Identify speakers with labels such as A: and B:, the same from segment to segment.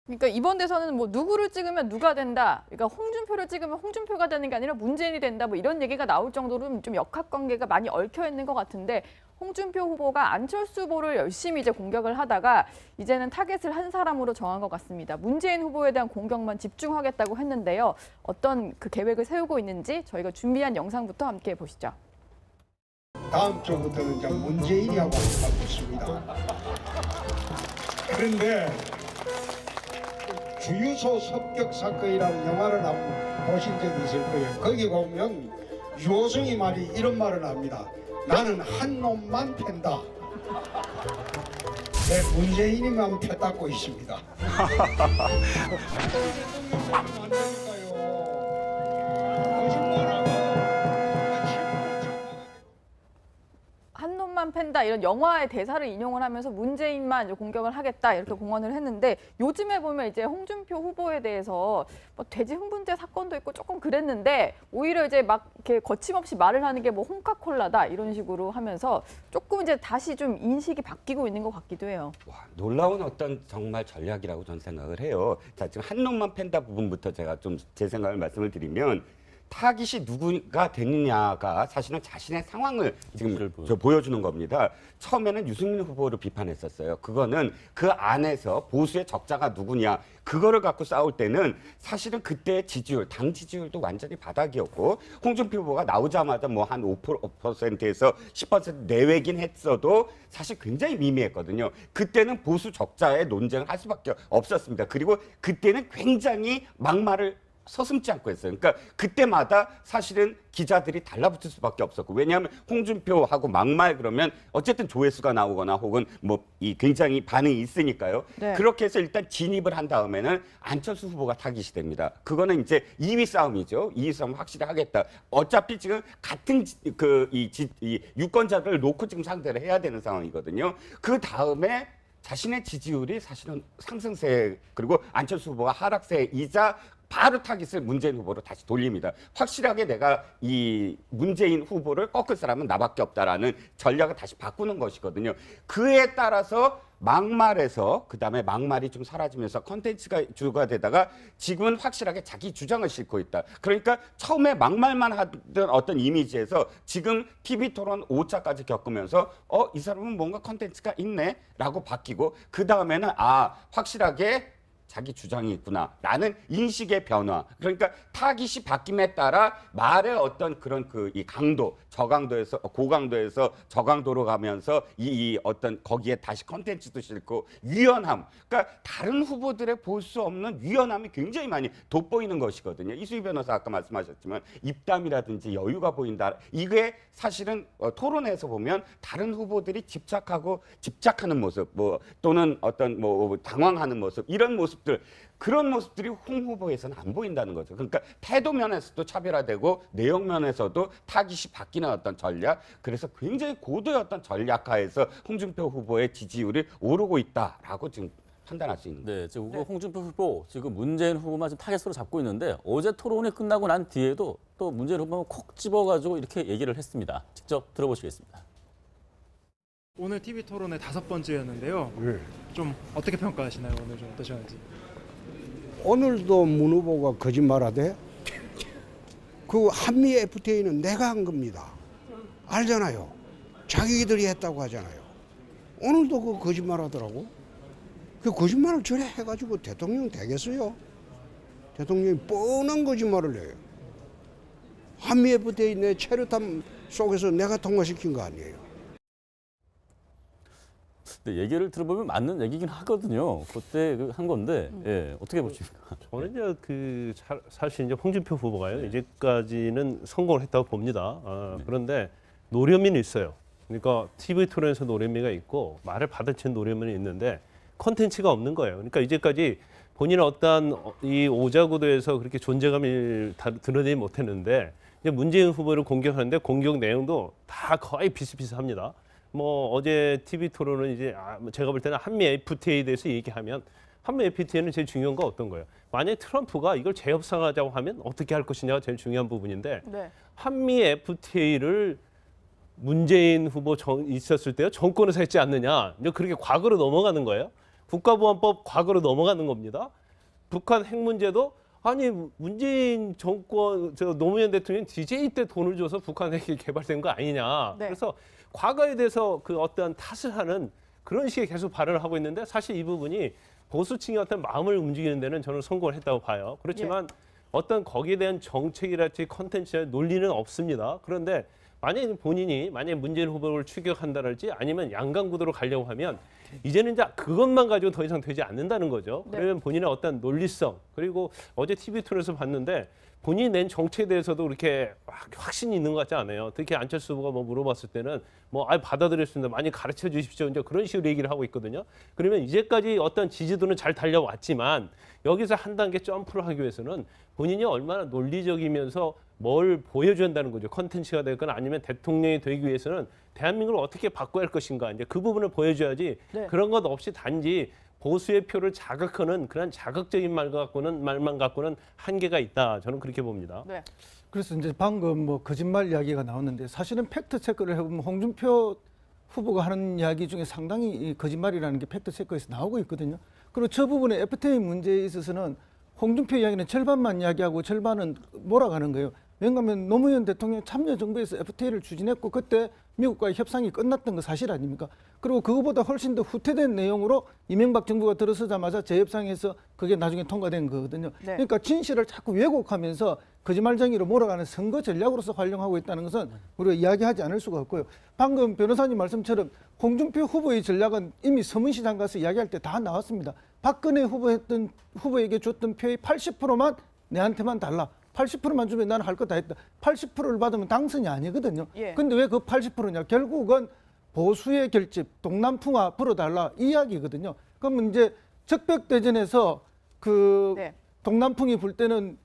A: 그러니까 이번 대선은 뭐 누구를 찍으면 누가 된다. 그러니까 홍준표를 찍으면 홍준표가 되는 게 아니라 문재인이 된다. 뭐 이런 얘기가 나올 정도로 좀 역학관계가 많이 얽혀 있는 것 같은데 홍준표 후보가 안철수 후보를 열심히 이제 공격을 하다가 이제는 타겟을 한 사람으로 정한 것 같습니다. 문재인 후보에 대한 공격만 집중하겠다고 했는데요. 어떤 그 계획을 세우고 있는지 저희가 준비한 영상부터 함께 보시죠.
B: 다음 주부터는 이제 문재인이하고 하고 있습니다. 그런데 주유소 습격 사건이라는 영화를 한번 보신 적이 있을 거예요. 거기 보면 유호성이 말이 이런 말을 합니다. 나는 한 놈만 팬다. 네, 문재인이만 패닫고 있습니다.
A: 한 놈만 팬다 이런 영화의 대사를 인용을 하면서 문재인만 이제 공격을 하겠다 이렇게 공언을 했는데 요즘에 보면 이제 홍준표 후보에 대해서 뭐 돼지 흥분제 사건도 있고 조금 그랬는데 오히려 이제 막 이렇게 거침없이 말을 하는 게 뭐 홍카콜라다 이런 식으로 하면서 조금 이제 다시 좀 인식이 바뀌고 있는 것 같기도 해요.
C: 와, 놀라운 어떤 정말 전략이라고 저는 생각을 해요. 자, 지금 한 놈만 팬다 부분부터 제가 좀 제 생각을 말씀을 드리면 타깃이 누구가 되느냐가 사실은 자신의 상황을 지금 보여주는 겁니다. 처음에는 유승민 후보를 비판했었어요. 그거는 그 안에서 보수의 적자가 누구냐 그거를 갖고 싸울 때는 사실은 그때 지지율, 당 지지율도 완전히 바닥이었고 홍준표 후보가 나오자마자 뭐 한 5%에서 10% 내외긴 했어도 사실 굉장히 미미했거든요. 그때는 보수 적자의 논쟁을 할 수밖에 없었습니다. 그리고 그때는 굉장히 막말을 서슴지 않고 했어요. 그러니까 그때마다 사실은 기자들이 달라붙을 수밖에 없었고 왜냐하면 홍준표하고 막말 그러면 어쨌든 조회수가 나오거나 혹은 뭐 이 굉장히 반응이 있으니까요.
A: 네.
C: 그렇게 해서 일단 진입을 한 다음에는 안철수 후보가 타깃이 됩니다. 그거는 이제 2위 싸움이죠. 2위 싸움 확실히 하겠다. 어차피 지금 같은 이 유권자들을 놓고 지금 상대를 해야 되는 상황이거든요. 그 다음에 자신의 지지율이 사실은 상승세 그리고 안철수 후보가 하락세이자 바로 타깃을 문재인 후보로 다시 돌립니다. 확실하게 내가 이 문재인 후보를 꺾을 사람은 나밖에 없다라는 전략을 다시 바꾸는 것이거든요. 그에 따라서 막말에서 그다음에 막말이 좀 사라지면서 컨텐츠가 주가 되다가 지금은 확실하게 자기 주장을 싣고 있다. 그러니까 처음에 막말만 하던 어떤 이미지에서 지금 TV토론 5차까지 겪으면서 이 사람은 뭔가 컨텐츠가 있네 라고 바뀌고 그다음에는 확실하게 자기 주장이 있구나라는 인식의 변화. 그러니까 타깃이 바뀜에 따라 말의 어떤 그런 이 강도, 저강도에서 고강도에서 저강도로 가면서 이 어떤 거기에 다시 컨텐츠도 싣고 유연함. 그러니까 다른 후보들의 볼 수 없는 유연함이 굉장히 많이 돋보이는 것이거든요. 이수희 변호사 아까 말씀하셨지만 입담이라든지 여유가 보인다. 이게 사실은 토론에서 보면 다른 후보들이 집착하는 모습, 뭐 또는 어떤 뭐 당황하는 모습 이런 모습. 그런 모습들이 홍 후보에서는 안 보인다는 거죠. 그러니까 태도 면에서도 차별화되고 내용 면에서도 타깃이 바뀌는 어떤 전략. 그래서 굉장히 고도의 어떤 전략하에서 홍준표 후보의 지지율이 오르고 있다라고 지금 판단할 수 있는 거죠.
D: 네, 지금 홍준표 후보 지금 문재인 후보만 지금 타겟으로 잡고 있는데 어제 토론이 끝나고 난 뒤에도 또 문재인 후보만 콕 집어가지고 이렇게 얘기를 했습니다. 직접 들어보시겠습니다.
E: 오늘 TV 토론의 5번째였는데요. 좀 어떻게 평가하시나요? 오늘 좀 어떠셨는지.
F: 오늘도 문 후보가 거짓말하대. 그 한미 FTA는 내가 한 겁니다. 알잖아요. 자기들이 했다고 하잖아요. 오늘도 그 거짓말하더라고. 그 거짓말을 저래 해가지고 대통령 되겠어요? 대통령이 뻔한 거짓말을 해요. 한미 FTA 내 체류탄 속에서 내가 통과시킨 거 아니에요.
D: 네, 얘기를 들어보면 맞는 얘기긴 하거든요. 그때 한 건데 어떻게 보십니까?
G: 저는 이제 사실 이제 홍준표 후보가요 이제까지는 성공을 했다고 봅니다. 그런데 노련미는 있어요. 그러니까 TV 토론에서 노련미가 있고 말을 받아치는 노련미는 있는데 컨텐츠가 없는 거예요. 그러니까 이제까지 본인은 어떤 이 오자구도에서 그렇게 존재감을 드러내지 못했는데 이제 문재인 후보를 공격하는데 공격 내용도 다 거의 비슷비슷합니다. 뭐 어제 TV 토론은 이제 제가 볼 때는 한미 FTA에 대해서 얘기하면 한미 FTA는 제일 중요한 건 어떤 거예요? 만약에 트럼프가 이걸 재협상하자고 하면 어떻게 할 것이냐가 제일 중요한 부분인데
A: 네.
G: 한미 FTA를 문재인 후보 있었을 때요 정권에서 했지 않느냐 이제 그렇게 과거로 넘어가는 거예요. 국가보안법 과거로 넘어가는 겁니다. 북한 핵 문제도 아니 문재인 정권 노무현 대통령 DJ 때 돈을 줘서 북한 핵이 개발된 거 아니냐.
A: 네.
G: 그래서 과거에 대해서 그 어떠한 탓을 하는 그런 식의 계속 발언을 하고 있는데 사실 이 부분이 보수층의 어떤 마음을 움직이는 데는 저는 성공을 했다고 봐요. 그렇지만 어떤 거기에 대한 정책이랄지 컨텐츠의 논리는 없습니다. 그런데 만약에 문재인 후보를 추격한다랄지 아니면 양강구도로 가려고 하면 이제는 이제 그것만 가지고 더 이상 되지 않는다는 거죠.
A: 네.
G: 그러면 본인의 어떤 논리성 그리고 어제 TV토론에서 봤는데 본인이 낸 정책에 대해서도 그렇게 확신이 있는 것 같지 않아요. 특히 안철수 후보가 뭐 물어봤을 때는 받아들였습니다. 많이 가르쳐 주십시오. 이제 그런 식으로 얘기를 하고 있거든요. 그러면 이제까지 어떤 지지도는 잘 달려왔지만 여기서 한 단계 점프를 하기 위해서는 본인이 얼마나 논리적이면서 뭘 보여줘야 한다는 거죠. 컨텐츠가 되거나 아니면 대통령이 되기 위해서는 대한민국을 어떻게 바꿔야 할 것인가. 이제 그 부분을 보여줘야지
A: 네.
G: 그런 것 없이 단지 보수의 표를 자극하는 그런 자극적인 말만 갖고는 한계가 있다. 저는 그렇게 봅니다.
A: 네.
H: 그래서 이제 방금 뭐 거짓말 이야기가 나왔는데 사실은 팩트 체크를 해보면 홍준표 후보가 하는 이야기 중에 상당히 이 거짓말이라는 게 팩트 체크에서 나오고 있거든요. 그리고 저 부분에 FTA 문제에 있어서는 홍준표 이야기는 절반만 이야기하고 절반은 몰아가는 거예요. 왜냐하면 노무현 대통령 참여정부에서 FTA를 추진했고 그때 미국과의 협상이 끝났던 거 사실 아닙니까? 그리고 그거보다 훨씬 더 후퇴된 내용으로 이명박 정부가 들어서자마자 재협상해서 그게 나중에 통과된 거거든요.
A: 네.
H: 그러니까 진실을 자꾸 왜곡하면서 거짓말쟁이로 몰아가는 선거 전략으로서 활용하고 있다는 것은 우리가 이야기하지 않을 수가 없고요. 방금 변호사님 말씀처럼 홍준표 후보의 전략은 이미 서문시장 가서 이야기할 때 다 나왔습니다. 박근혜 후보에게 줬던 표의 80%만 내한테만 달라. 80%만 주면 나는 할 거 다 했다. 80%를 받으면 당선이 아니거든요.
A: 예.
H: 근데 왜 그 80%냐? 결국은 보수의 결집, 동남풍화 불어달라 이 이야기거든요. 그러면 이제 적벽대전에서
A: 네.
H: 동남풍이 불 때는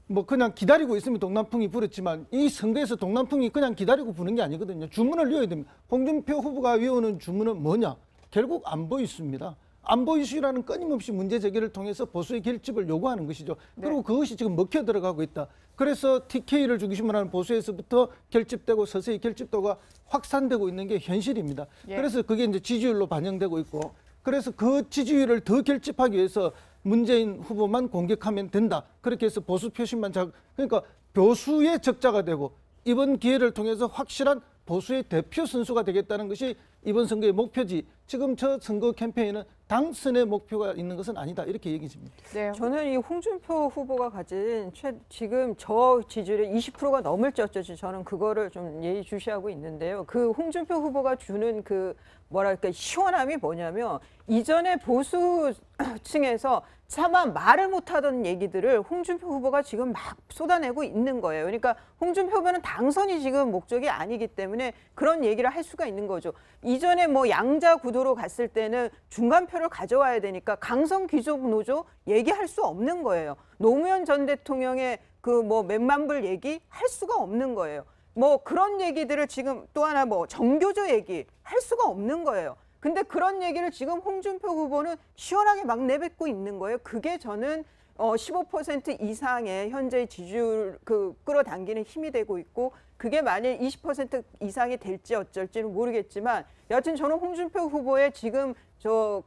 H: 뭐 그냥 기다리고 있으면 동남풍이 불었지만 이 선거에서 동남풍이 그냥 기다리고 부는 게 아니거든요. 주문을 외워야 됩니다. 홍준표 후보가 외우는 주문은 뭐냐? 결국 안보 이슈입니다. 안보 이슈라는 끊임없이 문제 제기를 통해서 보수의 결집을 요구하는 것이죠. 그리고 그것이 지금 먹혀 들어가고 있다. 그래서 TK를 중심으로 하는 보수에서부터 결집되고 서서히 결집도가 확산되고 있는 게 현실입니다.
A: 예.
H: 그래서 그게 이제 지지율로 반영되고 있고 그래서 그 지지율을 더 결집하기 위해서 문재인 후보만 공격하면 된다. 그렇게 해서 보수 표심만 그러니까 보수의 적자가 되고 이번 기회를 통해서 확실한 보수의 대표 선수가 되겠다는 것이 이번 선거의 목표지. 지금 저 선거 캠페인은 당선의 목표가 있는 것은 아니다. 이렇게 얘기집니다.
A: 네.
I: 저는 이 홍준표 후보가 가진 지금 저 지지율의 20%가 넘을지 어쩔지 저는 그거를 좀 예의주시하고 있는데요. 그 홍준표 후보가 주는 그 뭐랄까 시원함이 뭐냐면 이전에 보수층에서 차마 말을 못하던 얘기들을 홍준표 후보가 지금 막 쏟아내고 있는 거예요. 그러니까 홍준표 후보는 당선이 지금 목적이 아니기 때문에 그런 얘기를 할 수가 있는 거죠. 이전에 뭐 양자 구도로 갔을 때는 중간표를 가져와야 되니까 강성 귀족 노조 얘기할 수 없는 거예요. 노무현 전 대통령의 그 뭐 몇만 불 얘기 할 수가 없는 거예요. 뭐 그런 얘기들을 지금 또 하나 뭐 정교조 얘기 할 수가 없는 거예요. 근데 그런 얘기를 지금 홍준표 후보는 시원하게 막 내뱉고 있는 거예요. 그게 저는 15% 이상의 현재의 지지율 끌어당기는 힘이 되고 있고 그게 만약 20% 이상이 될지 어쩔지는 모르겠지만 여하튼 저는 홍준표 후보의 지금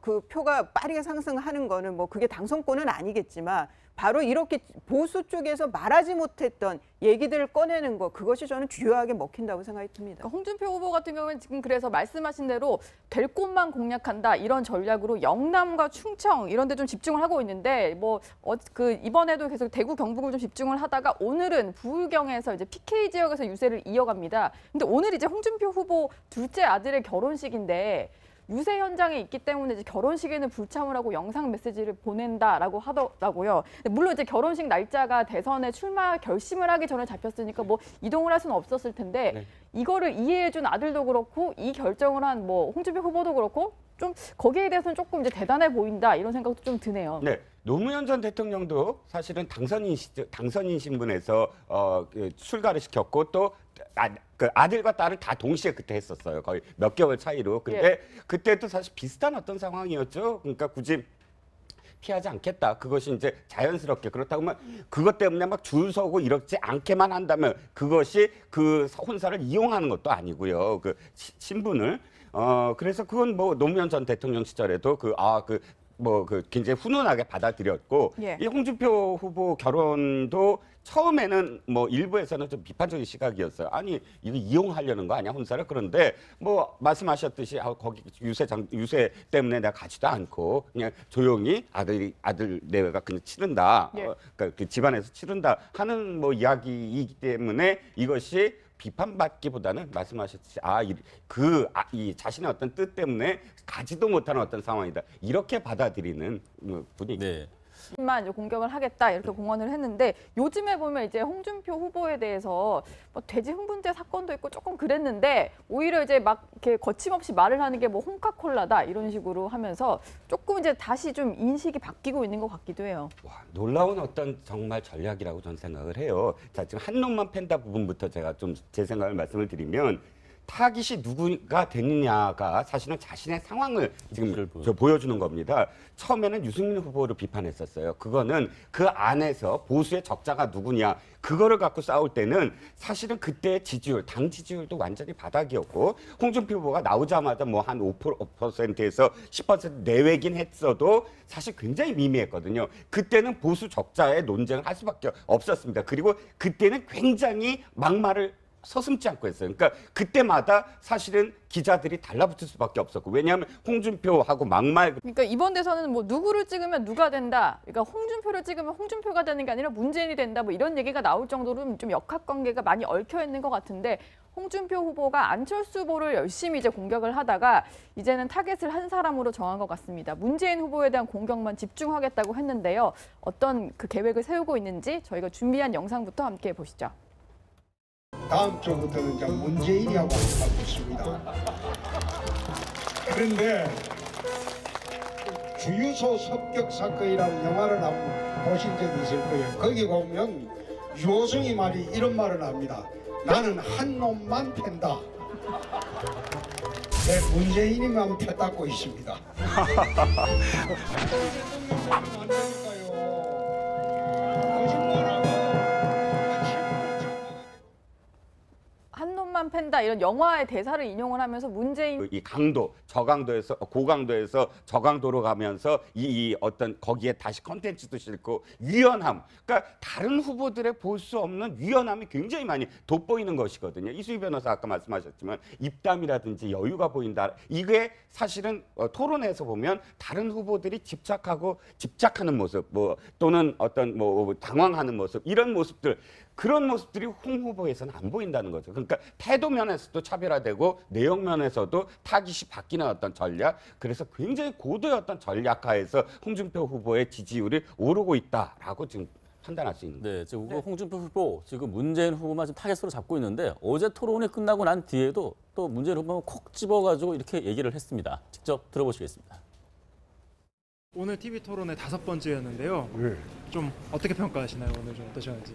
I: 그 표가 빠르게 상승하는 거는 뭐 그게 당선권은 아니겠지만 바로 이렇게 보수 쪽에서 말하지 못했던 얘기들을 꺼내는 거 그것이 저는 주요하게 먹힌다고 생각이 듭니다.
A: 그러니까 홍준표 후보 같은 경우는 지금 그래서 말씀하신 대로 될 곳만 공략한다 이런 전략으로 영남과 충청 이런 데 좀 집중을 하고 있는데 이번에도 계속 대구 경북을 좀 집중을 하다가 오늘은 부울경에서 이제 PK 지역에서 유세를 이어갑니다. 근데 오늘 이제 홍준표 후보 둘째 아들의 결혼식인데 유세 현장에 있기 때문에 이제 결혼식에는 불참을 하고 영상 메시지를 보낸다라고 하더라고요. 물론 이제 결혼식 날짜가 대선에 출마 결심을 하기 전에 잡혔으니까 뭐 이동을 할 수는 없었을 텐데
C: 네.
A: 이거를 이해해준 아들도 그렇고 이 결정을 한 뭐 홍준표 후보도 그렇고 좀 거기에 대해서는 조금 이제 대단해 보인다 이런 생각도 좀 드네요.
C: 네. 노무현 전 대통령도 사실은 당선인 신분에서 출가를 시켰고 또 아들과 딸을 다 동시에 그때 했었어요. 거의 몇 개월 차이로. 근데 그때도 사실 비슷한 어떤 상황이었죠. 그러니까 굳이 피하지 않겠다. 그것이 이제 자연스럽게 그렇다고 하면 그것 때문에 막 줄 서고 이렇지 않게만 한다면 그것이 그 혼사를 이용하는 것도 아니고요. 그 신분을 그래서 그건 뭐 노무현 전 대통령 시절에도 굉장히 훈훈하게 받아들였고
A: 예.
C: 이 홍준표 후보 결혼도 처음에는 뭐 일부에서는 좀 비판적인 시각이었어요. 아니 이거 이용하려는 거 아니야 혼사를? 그런데 뭐 말씀하셨듯이 거기 유세 때문에 내가 가지도 않고 그냥 조용히 아들 내외가 그냥 치른다.
A: 예.
C: 그러니까 그 집안에서 치른다 하는 뭐 이야기이기 때문에 이것이 비판받기보다는 말씀하셨듯이 이 자신의 어떤 뜻 때문에 가지도 못하는 어떤 상황이다. 이렇게 받아들이는 분위기.
D: 네.
A: 만 이제 공격을 하겠다 이렇게 공언을 했는데 요즘에 보면 이제 홍준표 후보에 대해서 뭐 돼지 흥분제 사건도 있고 조금 그랬는데 오히려 이제 막 이렇게 거침없이 말을 하는 게 뭐 홍카콜라다 이런 식으로 하면서 조금 이제 다시 좀 인식이 바뀌고 있는 것 같기도 해요.
C: 와, 놀라운 어떤 정말 전략이라고 저는 생각을 해요. 자, 지금 한 놈만 팬다 부분부터 제가 좀 제 생각을 말씀을 드리면 타깃이 누구가 되느냐가 사실은 자신의 상황을 지금 보여주는 겁니다. 처음에는 유승민 후보를 비판했었어요. 그거는 그 안에서 보수의 적자가 누구냐 그거를 갖고 싸울 때는 사실은 그때의 지지율, 당 지지율도 완전히 바닥이었고 홍준표 후보가 나오자마자 뭐 한 5%에서 10% 내외긴 했어도 사실 굉장히 미미했거든요. 그때는 보수 적자의 논쟁을 할 수밖에 없었습니다. 그리고 그때는 굉장히 막말을 서슴지 않고 했어요. 그러니까 그때마다 사실은 기자들이 달라붙을 수밖에 없었고 왜냐하면 홍준표하고 막말.
A: 그러니까 이번 대선은 뭐 누구를 찍으면 누가 된다. 그러니까 홍준표를 찍으면 홍준표가 되는 게 아니라 문재인이 된다. 뭐 이런 얘기가 나올 정도로 좀 역학관계가 많이 얽혀 있는 것 같은데 홍준표 후보가 안철수 후보를 열심히 이제 공격을 하다가 이제는 타겟을 한 사람으로 정한 것 같습니다. 문재인 후보에 대한 공격만 집중하겠다고 했는데요. 어떤 그 계획을 세우고 있는지 저희가 준비한 영상부터 함께 보시죠.
B: 다음 주부터는 이제 문재인이하고 하고 있습니다. 그런데 주유소 습격 사건이라는 영화를 한번 보신 적이 있을 거예요. 거기 보면 유호성이 말이 이런 말을 합니다. 나는 한 놈만 팬다. 네, 문재인이만 펴닫고 있습니다. 안 되니까요. 거짓말하고
A: 한 놈만 팬다 이런 영화의 대사를 인용을 하면서 문재인
C: 이 강도, 저강도에서 고강도에서 저강도로 가면서 이 어떤 거기에 다시 컨텐츠도 싣고 유연함. 그러니까 다른 후보들의 볼 수 없는 유연함이 굉장히 많이 돋보이는 것이거든요. 이수희 변호사 아까 말씀하셨지만 입담이라든지 여유가 보인다. 이게 사실은 토론에서 보면 다른 후보들이 집착하는 모습, 뭐 또는 어떤 뭐 당황하는 모습 이런 모습들. 그런 모습들이 홍 후보에서는 안 보인다는 거죠. 그러니까 태도 면에서도 차별화되고 내용 면에서도 타깃이 바뀌는 어떤 전략. 그래서 굉장히 고도의 어떤 전략하에서 홍준표 후보의 지지율이 오르고 있다라고 지금 판단할 수 있는 거예요.
D: 네, 지금 홍준표 후보 지금 문재인 후보만 지금 타겟으로 잡고 있는데 어제 토론이 끝나고 난 뒤에도 또 문재인 후보가 콕 집어가지고 이렇게 얘기를 했습니다. 직접 들어보시겠습니다.
E: 오늘 TV 토론의 5번째였는데요. 좀 어떻게 평가하시나요? 오늘 좀 어떠셨는지.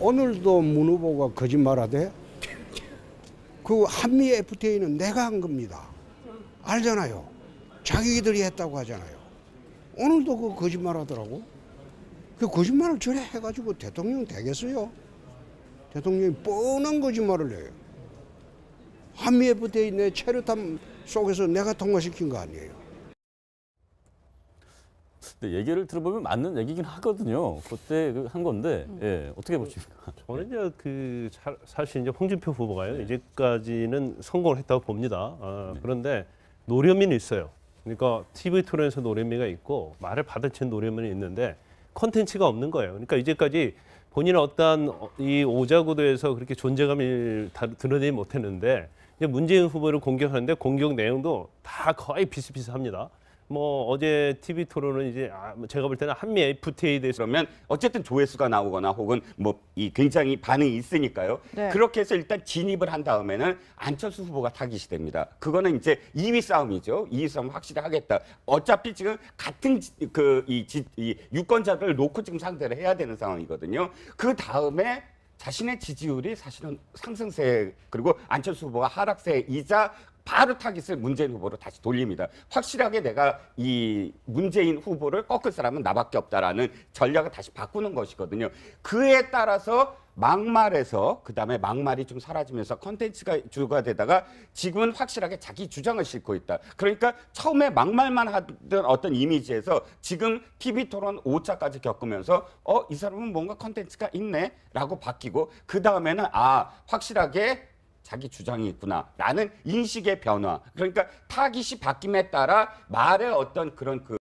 F: 오늘도 문 후보가 거짓말하대? 그 한미 FTA는 내가 한 겁니다. 알잖아요. 자기들이 했다고 하잖아요. 오늘도 그 거짓말하더라고. 그 거짓말을 저래 해가지고 대통령 되겠어요? 대통령이 뻔한 거짓말을 해요. 한미 FTA 내 체류탄 속에서 내가 통과시킨 거 아니에요.
D: 근데 얘기를 들어보면 맞는 얘기긴 하거든요. 그때 한 건데 어떻게 보십니까?
G: 저는 이제 사실 이제 홍준표 후보가요 이제까지는 성공을 했다고 봅니다. 그런데 노련미는 있어요. 그러니까 TV 토론에서 노련미가 있고 말을 받아치는 노련미는 있는데 컨텐츠가 없는 거예요. 그러니까 이제까지 본인은 어떤 이 오자구도에서 그렇게 존재감을 드러내지 못했는데 이제 문재인 후보를 공격하는데 공격 내용도 다 거의 비슷비슷합니다. 뭐 어제 TV 토론은 이제 제가 볼 때는 한미 FTA에 대해서
C: 그러면 어쨌든 조회수가 나오거나 혹은 뭐 이 굉장히 반응이 있으니까요.
A: 네.
C: 그렇게 해서 일단 진입을 한 다음에는 안철수 후보가 타깃이 됩니다. 그거는 이제 2위 싸움이죠. 2위 싸움 확실히 하겠다. 어차피 지금 같은 이 유권자들을 놓고 지금 상대를 해야 되는 상황이거든요. 그 다음에 자신의 지지율이 사실은 상승세 그리고 안철수 후보가 하락세이자 바로 타깃을 문재인 후보로 다시 돌립니다. 확실하게 내가 이 문재인 후보를 꺾을 사람은 나밖에 없다라는 전략을 다시 바꾸는 것이거든요. 그에 따라서 막말에서 그다음에 막말이 좀 사라지면서 컨텐츠가 주가 되다가 지금은 확실하게 자기 주장을 싣고 있다. 그러니까 처음에 막말만 하던 어떤 이미지에서 지금 TV토론 5차까지 겪으면서 이 사람은 뭔가 컨텐츠가 있네 라고 바뀌고 그다음에는 확실하게 자기 주장이 있구나라는 인식의 변화. 그러니까 타깃이 바뀜에 따라 말의 어떤 그런